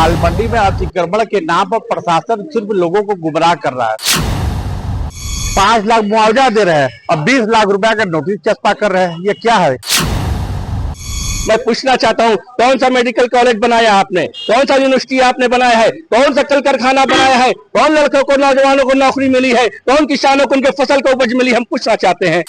दाल मंडी में अतिक्रमण के नाम पर प्रशासन सिर्फ लोगों को गुमराह कर रहा है। 5 लाख मुआवजा दे रहे हैं और 20 लाख रुपए का नोटिस चस्पा कर रहे हैं। ये क्या है? मैं पूछना चाहता हूँ, कौन सा मेडिकल कॉलेज बनाया आपने? कौन सा यूनिवर्सिटी आपने बनाया है? कौन सा कल कारखाना बनाया है? कौन लड़कों को, नौजवानों को नौकरी मिली है? कौन किसानों को उनके फसल को उपज मिली? हम पूछना चाहते हैं।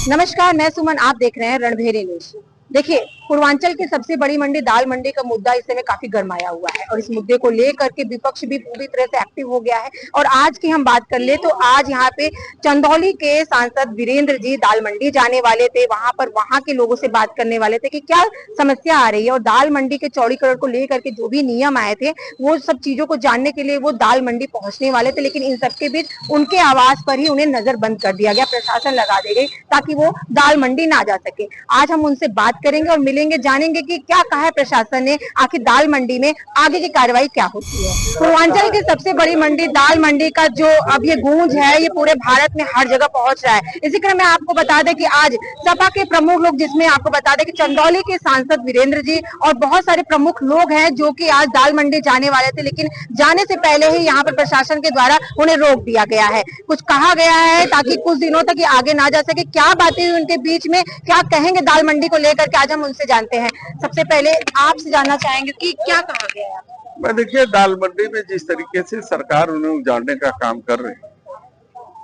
नमस्कार, मैं सुमन, आप देख रहे हैं रणभेरी न्यूज। देखिए, पूर्वांचल की सबसे बड़ी मंडी दाल मंडी का मुद्दा इस समय काफी गरमाया हुआ है और इस मुद्दे को लेकर के विपक्ष भी पूरी तरह से एक्टिव हो गया है। और आज की हम बात कर ले तो आज यहाँ पे चंदौली के सांसद वीरेंद्र जी दाल मंडी जाने वाले थे। वहां पर वहां के लोगों से बात करने वाले थे कि क्या समस्या आ रही है और दाल मंडी के चौड़ीकरण को लेकर के जो भी नियम आए थे वो सब चीजों को जानने के लिए वो दाल मंडी पहुंचने वाले थे। लेकिन इन सबके बीच उनके आवास पर ही उन्हें नजर बंद कर दिया गया, प्रशासन लगा दी गई ताकि वो दाल मंडी ना जा सके। आज हम उनसे बात करेंगे और मिलेंगे, जानेंगे कि क्या कहा है प्रशासन ने, आखिर दाल मंडी में आगे की कार्रवाई क्या होती है। पूर्वांचल की सबसे बड़ी मंडी दाल मंडी का जो अब ये गूंज है ये पूरे भारत में हर जगह पहुंच रहा है। इसी क्रम में आपको बता दें कि आज सपा के प्रमुख लोग, जिसमें आपको बता दें कि चंदौली के सांसद वीरेंद्र जी और बहुत सारे प्रमुख लोग हैं जो कि आज दाल मंडी जाने वाले थे, लेकिन जाने से पहले ही यहाँ पर प्रशासन के द्वारा उन्हें रोक दिया गया है। कुछ कहा गया है ताकि कुछ दिनों तक ये आगे ना जा सके। क्या बातें हुई उनके बीच में, क्या कहेंगे दाल मंडी को लेकर के, आज हम उनसे जानते हैं। सबसे पहले आपसे जानना चाहेंगे कि क्या कहा गया है। मैं देखिए, दाल मंडी में जिस तरीके से सरकार उन्हें उजाड़ने का काम कर रही है,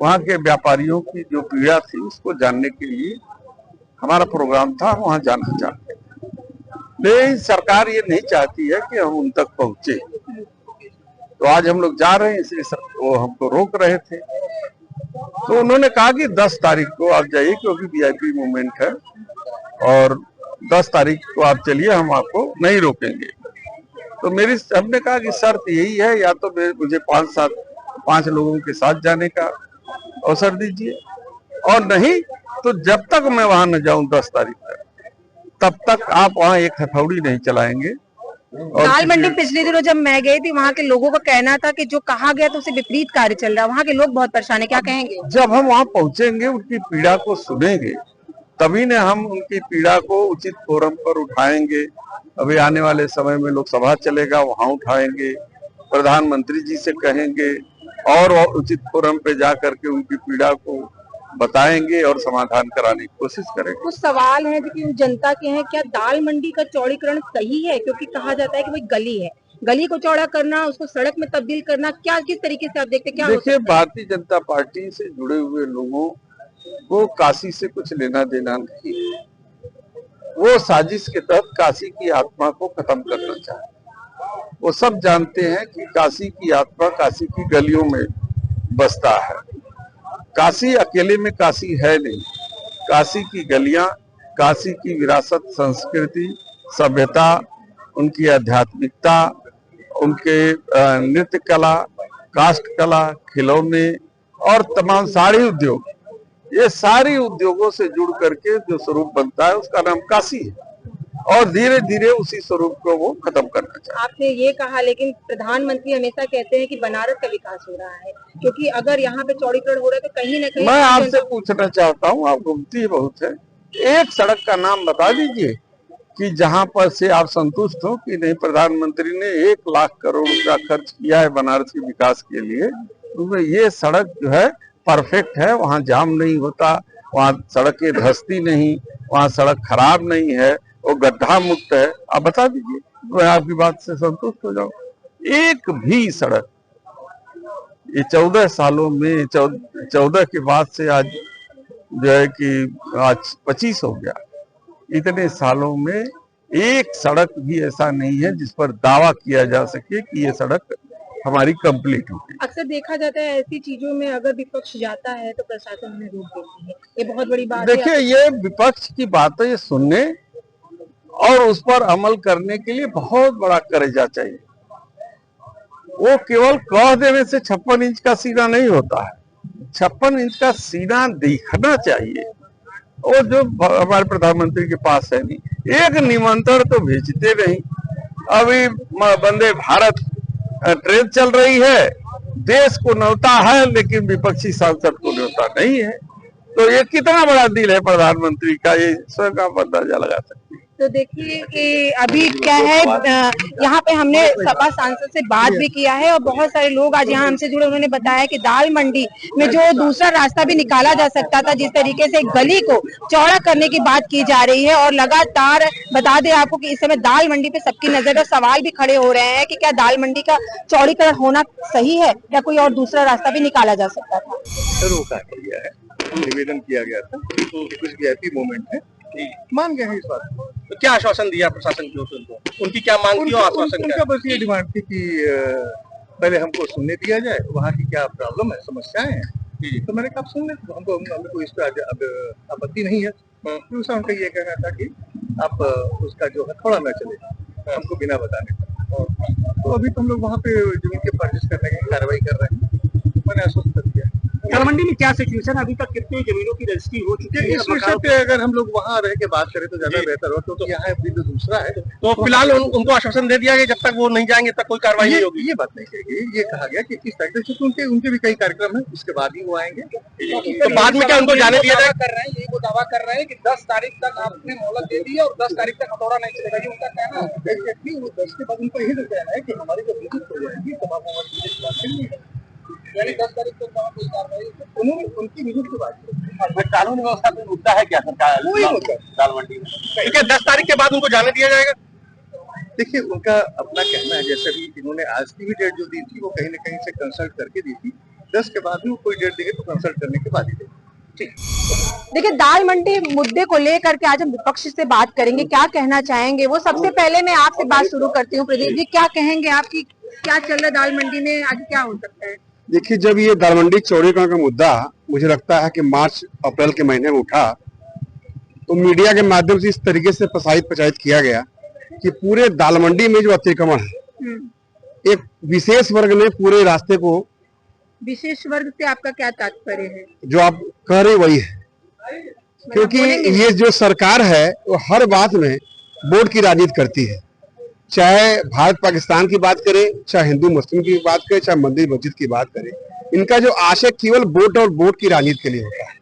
वहाँ के व्यापारियों की जो पीड़ा थी उसको जानने के लिए हमारा प्रोग्राम था, वहाँ जाना चाहते हैं। लेकिन सरकार ये नहीं चाहती है कि हम उन तक पहुंचे, तो आज हम लोग जा रहे हैं, इसलिए वो हमको रोक रहे थे। तो उन्होंने कहा कि 10 तारीख को आप जाइए क्योंकि वीआईपी मूवमेंट है और 10 तारीख को आप चलिए, हम आपको नहीं रोकेंगे। तो हमने कहा कि शर्त यही है, या तो मुझे 5 लोगों के साथ जाने का अवसर दीजिए और नहीं तो जब तक मैं वहां न जाऊं 10 तारीख तक, तब तक आप वहां एक हथौड़ी नहीं चलाएंगे। दाल मंडी पिछले दिनों जब मैं गई थी, वहाँ के लोगों का कहना था कि जो कहा गया तो उससे विपरीत कार्य चल रहा है। वहाँ के लोग बहुत परेशान है, क्या कहेंगे? जब हम वहां पहुंचेंगे, उनकी पीड़ा को सुनेंगे, तभी ने हम उनकी पीड़ा को उचित फोरम पर उठाएंगे। अभी आने वाले समय में लोकसभा चलेगा, वहां उठाएंगे, प्रधानमंत्री जी से कहेंगे और उचित फोरम पे जा करके उनकी पीड़ा को बताएंगे और समाधान कराने की कोशिश करेंगे। कुछ सवाल हैं जो कि जनता के हैं, क्या दाल मंडी का चौड़ीकरण सही है? क्योंकि कहा जाता है कि भाई गली है, गली को चौड़ा करना, उसको सड़क में तब्दील करना, क्या किस तरीके से आप देखते हैं? क्या देखिए, भारतीय जनता पार्टी से जुड़े हुए लोगों को काशी से कुछ लेना देना नहीं है। वो साजिश के तहत काशी की आत्मा को खत्म करना चाहते। वो सब जानते हैं कि काशी की आत्मा काशी की गलियों में बसता है। काशी अकेले में काशी है नहीं, काशी की गलियां, काशी की विरासत, संस्कृति, सभ्यता, उनकी आध्यात्मिकता, उनके नृत्य कला, काष्ठ कला, खिलौने और तमाम साड़ी उद्योग, ये सारी उद्योगों से जुड़ करके जो स्वरूप बनता है उसका नाम काशी है और धीरे धीरे उसी स्वरूप को वो खत्म करना चाहिए। आपने ये कहा, लेकिन प्रधानमंत्री हमेशा कहते हैं कि बनारस का विकास हो रहा है, क्योंकि अगर यहाँ पे चौड़ीकरण हो रहा है तो कहीं ना कहीं। मैं आपसे पूछना चाहता हूँ, आप घूमती बहुत है, एक सड़क का नाम बता दीजिए कि जहाँ पर से आप संतुष्ट हो कि नहीं प्रधानमंत्री ने 1 लाख करोड़ का खर्च किया है बनारस के विकास के लिए, तो ये सड़क जो है परफेक्ट है, वहाँ जाम नहीं होता, वहाँ सड़कें धंसती नहीं, वहाँ सड़क खराब नहीं है, वो गड्ढा मुक्त है। आप बता दीजिए, मैं आपकी बात से संतुष्ट हो जाऊं। एक भी सड़क ये 14 सालों में 14 के बाद से आज जो है कि आज 25 हो गया, इतने सालों में एक सड़क भी ऐसा नहीं है जिस पर दावा किया जा सके कि ये सड़क हमारी कंप्लीट होगी। अक्सर देखा जाता है ऐसी चीजों में अगर विपक्ष जाता है तो प्रशासन उन्हें रोक देती है, ये बहुत बड़ी बात है। देखिए, ये विपक्ष की बातें सुनने और उस पर अमल करने के लिए बहुत बड़ा करेजा चाहिए। वो केवल कह देने से 56 इंच का सीना नहीं होता है, 56 इंच का सीना दिखना चाहिए। वो जो हमारे प्रधानमंत्री के पास है नहीं, एक निमंत्रण तो भेजते नहीं। अभी वंदे भारत ट्रेन चल रही है, देश को न्योता है लेकिन विपक्षी सांसद को न्योता नहीं है। तो ये कितना बड़ा दिल है प्रधानमंत्री का, ये स्वयं आप अंदाजा लगा सकते हैं। तो देखिए कि अभी क्या है, यहाँ पे हमने सपा सांसद से बात भी किया है और बहुत सारे लोग आज यहाँ हमसे जुड़े, उन्होंने बताया कि दाल मंडी में जो दूसरा रास्ता भी निकाला जा सकता था, जिस तरीके से गली को चौड़ा करने की बात की जा रही है। और लगातार बता दें आपको कि इस समय दाल मंडी पे सबकी नजर और सवाल भी खड़े हो रहे हैं कि क्या दाल मंडी का चौड़ीकरण होना सही है या कोई और दूसरा रास्ता भी निकाला जा सकता था। रोका गया है, निवेदन किया गया था, तो कुछ वीआईपी मोमेंट है, मान गए हैं इस बात को। तो क्या आश्वासन दिया प्रशासन की ओर से उनको? उनकी क्या मांग थी और आश्वासन क्या? उनका बस ये डिमांड थी कि पहले हमको सुनने दिया जाए, वहाँ की क्या प्रॉब्लम है, समस्याएं हैं। तो मैंने कहा सुनने, हमको इस पर आपत्ति नहीं है। दूसरा उनका ये कहना था कि आप उसका जो हथौड़ा न चले हमको बिना बताने का। तो अभी तो हम लोग वहाँ पे जमीन के परचेज करने की कार्रवाई कर रहे हैं, मैंने आश्वस्त कर दिया। दाल मंडी में क्या सिचुएशन, अभी तक कितनी जमीनों की रजिस्ट्री हो चुकी है? इस विषय पे अगर हम लोग वहाँ रह के बात करें तो ज्यादा बेहतर हो, तो यहाँ अभी जो दूसरा है तो फिलहाल उनको आश्वासन दे दिया गया जब तक वो नहीं जाएंगे तक कोई कार्रवाई नहीं होगी। ये बात नहीं कहेगी, ये कहा गया कि किस तरीके से उनके भी कई कार्यक्रम है, उसके बाद ही वो आएंगे। तो बाद में क्या उनको जाने दिया जाए? कर रहे हैं, यही वो दावा कर रहे हैं कि 10 तारीख तक आपने मोहलत दे दी है और 10 तारीख तक हथौड़ा नहीं चलेगा, ये उनका कहना है। एग्जैक्टली, वो 10 के बाद उनको यही कहना है कि हमारी जो विजिट हो जाएगी तमाम यानी 10 तारीख तक वहाँ कोई कार्रवाई उन्होंने उनकी विजिट के बाद कानून व्यवस्था पे मुद्दा है क्या सरकार दाल मंडी में? ठीक है, 10 तारीख के बाद उनको जाने दिया जाएगा। देखिए, उनका अपना कहना है, जैसे भी इन्होंने आज की भी डेट जो दी थी वो कहीं न कहीं से कंसल्ट करके दी थी। 10 के बाद भी वो कोई डेट देंगे तो कंसल्ट करने के बाद ही देंगे। देखिए, दाल मंडी मुद्दे को लेकर के आज हम विपक्ष से बात करेंगे, क्या कहना चाहेंगे वो। सबसे पहले मैं आपसे बात शुरू करती हूँ। प्रदीप जी, क्या कहेंगे आपकी, क्या चल रहा है दाल मंडी में, आज क्या हो सकता है? देखिए, जब ये दाल मंडी चौड़ीकरण का मुद्दा मुझे लगता है कि मार्च अप्रैल के महीने में उठा, तो मीडिया के माध्यम से इस तरीके से प्रचारित किया गया कि पूरे दाल मंडी में जो अतिक्रमण है, एक विशेष वर्ग ने पूरे रास्ते को। विशेष वर्ग से आपका क्या तात्पर्य है? जो आप कह रहे वही है, क्योंकि ये जो सरकार है वो हर बात में वोट की राजनीति करती है। चाहे भारत पाकिस्तान की बात करें, चाहे हिंदू मुस्लिम की बात करें, चाहे मंदिर मस्जिद की बात करें, इनका जो आशय केवल वोट और वोट की राजनीति के लिए होता है।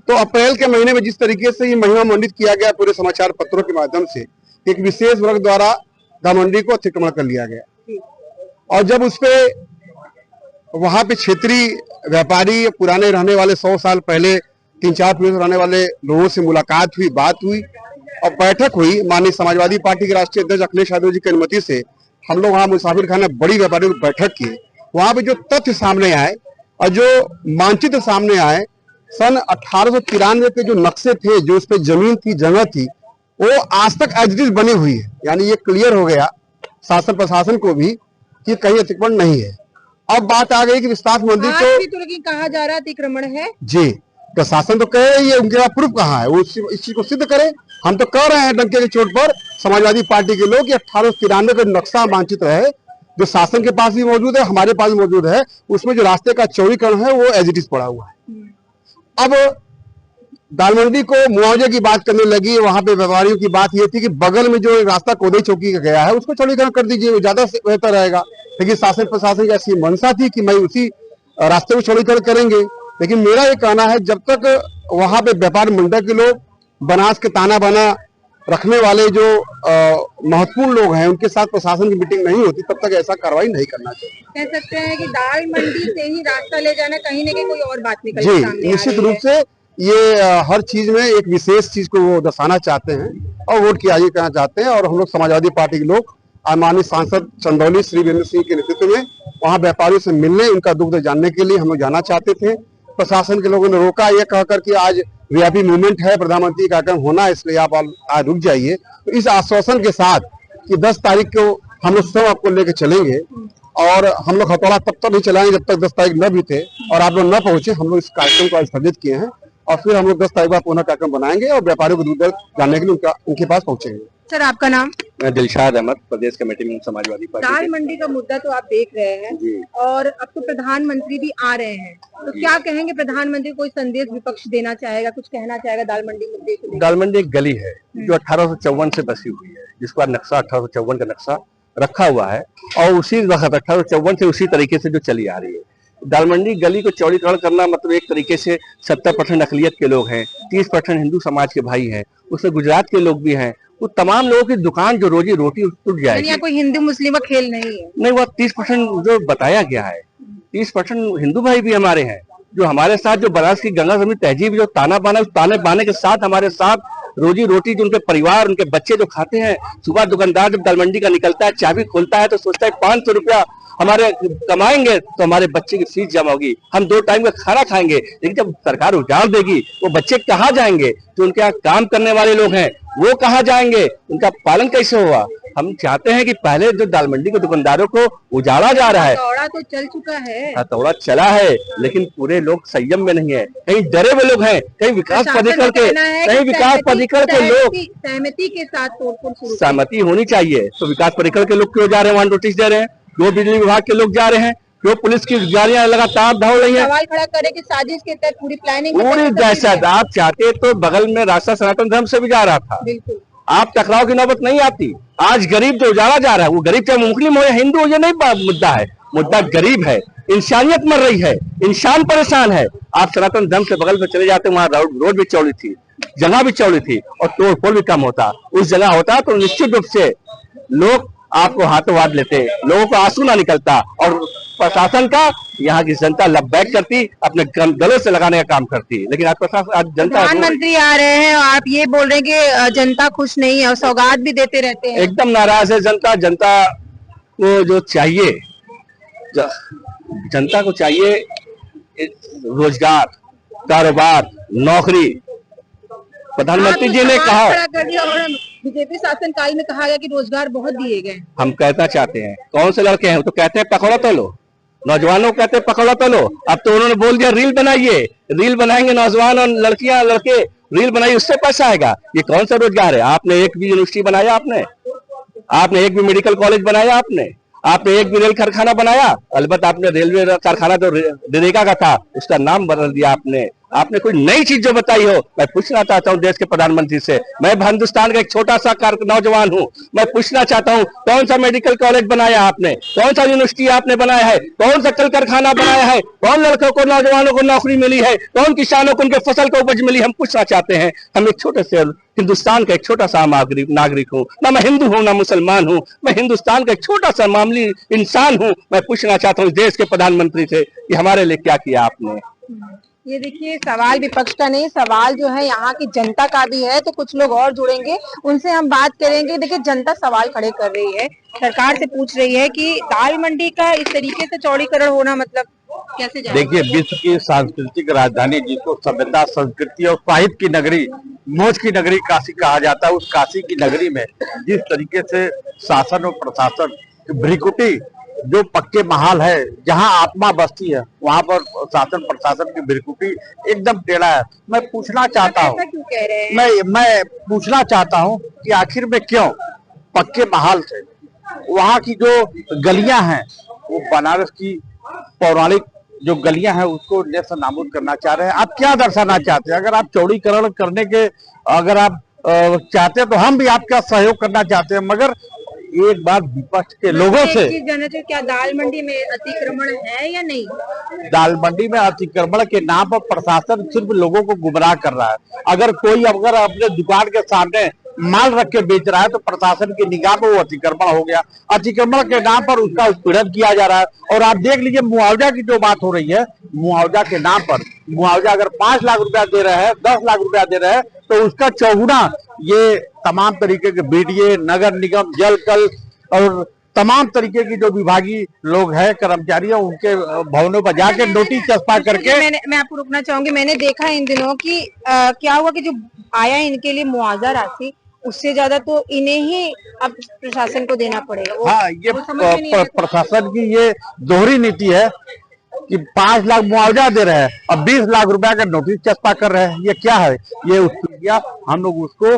तो अप्रैल के महीने में जिस तरीके से ये महिमा मंडित किया गया पूरे समाचार पत्रों के माध्यम से, एक विशेष वर्ग द्वारा दाल मंडी को अतिक्रमण कर लिया गया, और जब उसपे वहां पे क्षेत्रीय व्यापारी, पुराने रहने वाले 100 साल पहले 3-4 पीढ़ी रहने वाले लोगों से मुलाकात हुई, बात हुई और बैठक हुई। माननीय समाजवादी पार्टी के राष्ट्रीय अध्यक्ष अखिलेश यादव जी की अनुमति से हम लोग वहाँ मुसाफिर खाना बड़ी व्यापारियों की बैठक की। वहां पे जो तथ्य सामने आए और जो मानचित्र सामने आए, सन 1893 के जो नक्शे थे, जो उस पर जमीन थी, जगह थी, वो आज तक एज इट इज बनी हुई है। यानी ये क्लियर हो गया शासन प्रशासन को भी कि कहीं अतिक्रमण नहीं है। अब बात आ गई कि विस्तार मंदिर तो लेकिन कहा जा रहा है अतिक्रमण है जी, प्रशासन तो कहे, ये उनके पास प्रूफ कहाँ है, वो इस चीज को सिद्ध करे। हम तो कह रहे हैं डंके की चोट पर समाजवादी पार्टी के लोग, 1893 का नक्शा मानचित्र है जो शासन के पास भी मौजूद है, हमारे पास भी मौजूद है, उसमें जो रास्ते का चौड़ीकरण है वो एज इट इज पड़ा हुआ है। अब दाल मंडी को मुआवजे की बात करने लगी, वहां पे व्यापारियों की बात ये थी कि बगल में जो रास्ता कोदई चौकी का गया है उसको चौड़ीकरण कर दीजिए, वो ज्यादा बेहतर रहेगा। लेकिन शासन प्रशासन की ऐसी मंशा थी कि मैं उसी रास्ते को चौड़ीकरण करेंगे। लेकिन मेरा ये कहना है, जब तक वहां पे व्यापार मंडल के लोग, बनास के ताना बाना रखने वाले जो महत्वपूर्ण लोग हैं, उनके साथ प्रशासन की मीटिंग नहीं होती, तब तक ऐसा कार्रवाई नहीं करना चाहिए। कह सकते हैं कि दाल मंडी से ही रास्ता ले जाना, कहीं न कहीं कोई और बात निकल जी, निश्चित रूप से ये हर चीज में एक विशेष चीज को वो दर्शाना चाहते हैं और वोट की राजनीति करना चाहते हैं। और हम लोग समाजवादी पार्टी के लोग माननीय सांसद चंदौली श्री वीरेंद्र सिंह के नेतृत्व में वहाँ व्यापारियों से मिलने, उनका दुख जानने के लिए हम लोग जाना चाहते थे। प्रशासन के लोगों ने रोका, ये कहकर कि आज वीआईपी मूवमेंट है, प्रधानमंत्री का कार्यक्रम होना है, इसलिए आप आज रुक जाइए। तो इस आश्वासन के साथ कि 10 तारीख को हम लोग सब आपको लेके चलेंगे, और हम लोग हथौड़ा तब तक नहीं चलाएंगे जब तक 10 तारीख न बीते और आप लोग न पहुंचे। हम लोग इस कार्यक्रम को स्थगित किए हैं और फिर हम लोग 10 तारीख को पुनः कार्यक्रम बनाएंगे और व्यापारियों को दूध दर जानने के लिए उनके पास पहुंचेंगे। सर, आपका नाम? मैं दिलशाद अहमद, प्रदेश कमेटी में समाजवादी पार्टी। दाल मंडी का मुद्दा तो आप देख रहे हैं और अब तो प्रधानमंत्री भी आ रहे हैं, तो क्या कहेंगे प्रधानमंत्री? कोई संदेश विपक्ष देना चाहेगा, कुछ कहना चाहेगा दाल मंडी मुद्दे को लेकर? दाल मंडी एक गली है जो 1854 से बसी हुई है, जिसका नक्शा 1854 का नक्शा रखा हुआ है और उसी वक्त 1854 से उसी तरीके से जो चली आ रही है। दाल मंडी गली को चौड़ीकरण करना मतलब एक तरीके से 70% अकलियत के लोग हैं, 30% हिंदू समाज के भाई हैं, उसमें गुजरात के लोग भी हैं, वो तमाम लोगों की दुकान जो रोजी रोटी टूट जाएगी। यहाँ कोई हिंदू मुस्लिम का खेल नहीं है। नहीं, वो 30% जो बताया गया है, 30% हिंदू भाई भी हमारे हैं जो हमारे साथ, जो बनारस की गंगा जमीन तहजीब जो ताना बाना, उस ताने बाने के साथ हमारे साथ रोजी रोटी जो उनके परिवार उनके बच्चे जो खाते हैं। सुबह दुकानदार जब दाल मंडी का निकलता है, चाबी खोलता है तो सोचता है 500 रुपया हमारे कमाएंगे तो हमारे बच्चे की फीस जमा होगी, हम 2 टाइम का खाना खाएंगे। लेकिन जब सरकार उजाड़ देगी वो बच्चे कहाँ जाएंगे? जो उनके यहाँ काम करने वाले लोग हैं वो कहाँ जाएंगे? उनका पालन कैसे होगा? हम चाहते हैं कि पहले जो दाल मंडी के दुकानदारों को उजाड़ा जा रहा है, हथौड़ा तो चल चुका है, हथौड़ा चला है, लेकिन पूरे लोग संयम में नहीं है। कहीं डरे हुए लोग हैं, कहीं विकास प्राधिकरण के लोग सहमति के साथ तोड़फोड़ शुरू। सहमति होनी चाहिए। तो विकास प्राधिकरण के लोग क्यों जा रहे हैं वहां नोटिस दे रहे हैं? क्यों बिजली विभाग के लोग जा रहे हैं? क्यों पुलिस की गाड़ियां लगातार दौड़ रही हैं? सवाल खड़ा करे कि साजिश के तहत पूरी प्लानिंग, पूरी दहशत। आप चाहते तो बगल में रास्ता सनातन धर्म से भी जा रहा था, बिल्कुल आप टकराव की नौबत नहीं आती। आज गरीब जो उजाड़ा जा रहा है, वो गरीब चाहे मुस्लिम हो या हिंदू हो, ये नहीं मुद्दा है। मुद्दा गरीब है, इंसानियत मर रही है, इंसान परेशान है। आप सनातन धर्म से बगल में चले जाते, वहां रोड भी चौड़ी थी, जगह भी चौड़ी थी और तोड़फोड़ भी कम होता। उस जगह होता तो निश्चित रूप से लोग आपको हाथों हाथ लेते, लोगों को आंसू ना निकलता और प्रशासन का, यहाँ की जनता लबैक करती, अपने गलों से लगाने का काम करती। लेकिन आज प्रशासन, आज जनता, प्रधानमंत्री आ रहे हैं और आप ये बोल रहे हैं कि जनता खुश नहीं है और सौगात भी देते रहते हैं। एकदम नाराज है जनता। जनता को जो चाहिए, जनता को चाहिए रोजगार, कारोबार, नौकरी। प्रधानमंत्री जी ने कहा, बीजेपी शासन काल में कहा गया कि रोजगार बहुत दिए गए। हम कहना चाहते हैं, कौन से लड़के हैं तो कहते हैं पकड़ो तो लो, नौजवानों को कहते हैं पकड़ो तो लो। अब तो उन्होंने बोल दिया रील बनाइए, रील बनाएंगे नौजवान और लड़कियां लड़के, रील बनाइए, उससे पैसा आएगा। ये कौन सा रोजगार है? आपने एक भी यूनिवर्सिटी बनाया? आपने एक भी मेडिकल कॉलेज बनाया? आपने एक भी रेल कारखाना बनाया? अलबत्त आपने रेलवे कारखाना जो नरेगा का था उसका नाम बदल दिया आपने कोई नई चीज जो बताई हो। मैं पूछना चाहता हूं देश के प्रधानमंत्री से, मैं हिंदुस्तान का एक छोटा सा नौजवान हूं, मैं पूछना चाहता हूं कौन सा मेडिकल कॉलेज बनाया आपने? कौन सा यूनिवर्सिटी आपने बनाया है? कौन सा कल कारखाना बनाया है? कौन लड़कों को, नौजवानों को नौकरी मिली है? कौन किसानों को उनके फसल को उपज मिली? हम पूछना चाहते हैं। हम एक छोटे से हिंदुस्तान का एक छोटा सा नागरिक हूँ, ना मैं हिंदू हूँ ना मुसलमान हूँ, मैं हिंदुस्तान का एक छोटा सा मामूली इंसान हूँ। मैं पूछना चाहता हूँ देश के प्रधानमंत्री से कि हमारे लिए क्या किया आपने? ये देखिए, सवाल विपक्ष का नहीं, सवाल जो है यहाँ की जनता का भी है। तो कुछ लोग और जुड़ेंगे, उनसे हम बात करेंगे। देखिए, जनता सवाल खड़े कर रही है, सरकार से पूछ रही है कि दाल मंडी का इस तरीके से चौड़ीकरण होना मतलब कैसे जाएगा? देखिए, विश्व की सांस्कृतिक राजधानी, जिसको सभ्यता, संस्कृति और साहित्य की नगरी, मौज की नगरी काशी कहा जाता है, उस काशी की नगरी में जिस तरीके से शासन और प्रशासन भ्रिकुटी, जो पक्के महाल है, जहां आत्मा बसती है, वहां पर शासन प्रशासन की भ्रिकुटी एकदम टेढ़ा है। मैं पूछना चाहता हूं, मैं पूछना चाहता हूं कि आखिर में क्यों पक्के महाल से वहां की जो गलियां हैं, वो बनारस की पौराणिक जो गलियां हैं उसको नेस्त नाबूद करना चाह रहे हैं। आप क्या दर्शाना चाहते हैं? अगर आप चौड़ीकरण करने के अगर आप चाहते हैं तो हम भी आपका सहयोग करना चाहते हैं, मगर एक बात विपक्ष के लोगों से जानना चाहिए, क्या दाल मंडी में अतिक्रमण है या नहीं? दाल मंडी में अतिक्रमण के नाम पर प्रशासन सिर्फ लोगों को गुमराह कर रहा है। अगर अपने दुकान के सामने माल रख के बेच रहा है तो प्रशासन की निगाह में वो अतिक्रमण हो गया। अतिक्रमण के नाम पर उसका उत्पीड़न किया जा रहा है। और आप देख लीजिए, मुआवजा की जो बात हो रही है, मुआवजा के नाम पर, मुआवजा अगर 5 लाख रुपया दे रहे हैं, 10 लाख रुपया दे रहे हैं, तो उसका चौगुना ये तमाम तरीके के बीडीए, नगर निगम, जल कल और तमाम तरीके की जो विभागीय लोग हैं, कर्मचारी हैं, उनके भवनों पर जाके नोटिस चस्पा करके। मैं आपको रुकना चाहूंगी। मैंने देखा इन दिनों की क्या हुआ कि जो आया इनके लिए मुआवजा राशि, उससे ज्यादा तो इन्हें ही अब प्रशासन को देना पड़ेगा। हाँ, ये प्रशासन की ये दोहरी नीति है कि 5 लाख मुआवजा दे रहे हैं और 20 लाख रुपया का नोटिस चस्पा कर रहे हैं। ये क्या है? ये उसको हम लोग उसको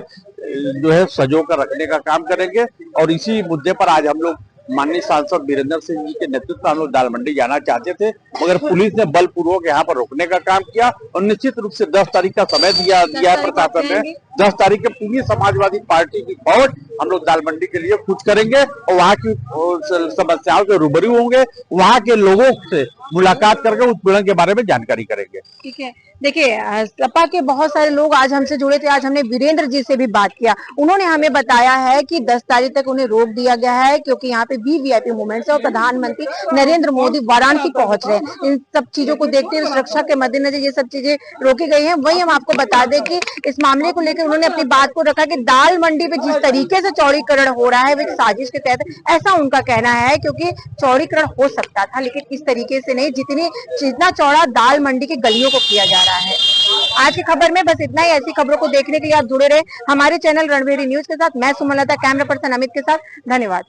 जो है सजो कर रखने का काम करेंगे। और इसी मुद्दे पर आज हम लोग माननीय सांसद वीरेंद्र सिंह जी के नेतृत्व में हम लोग दाल मंडी जाना चाहते थे, मगर पुलिस ने बलपूर्वक यहाँ पर रोकने का काम किया। और निश्चित रूप से 10 तारीख का समय दिया है प्रशासन ने। 10 तारीख के पूरी समाजवादी पार्टी की फौज हम लोग दाल मंडी के लिए कूच करेंगे और वहाँ की समस्याओं से रूबरू होंगे, वहाँ के लोगों से मुलाकात करके उत्पीड़न के बारे में जानकारी करेंगे। ठीक है, देखिए सपा के बहुत सारे लोग आज हमसे जुड़े थे। आज हमने वीरेंद्र जी से भी बात किया, उन्होंने हमें बताया है कि 10 तारीख तक उन्हें रोक दिया गया है क्योंकि यहाँ पे वीवीआईपी मूवमेंट्स है और प्रधानमंत्री नरेंद्र मोदी वाराणसी पहुंच रहे हैं। इन सब चीजों को देखते हुए सुरक्षा के मद्देनजर ये सब चीजें रोकी गई हैं। वही हम आपको बता दें कि इस मामले को लेकर उन्होंने अपनी बात को रखा कि दाल मंडी पे जिस तरीके से चौड़ीकरण हो रहा है वो साजिश के तहत, ऐसा उनका कहना है, क्योंकि चौड़ीकरण हो सकता था लेकिन इस तरीके से नहीं जितना चौड़ा दाल मंडी की गलियों को किया जा रहा है। आज की खबर में बस इतना ही। ऐसी खबरों को देखने के लिए आप जुड़े रहे हमारे चैनल रणभेरी न्यूज के साथ। मैं सुमलता, कैमरा पर्सन अमित के साथ। धन्यवाद।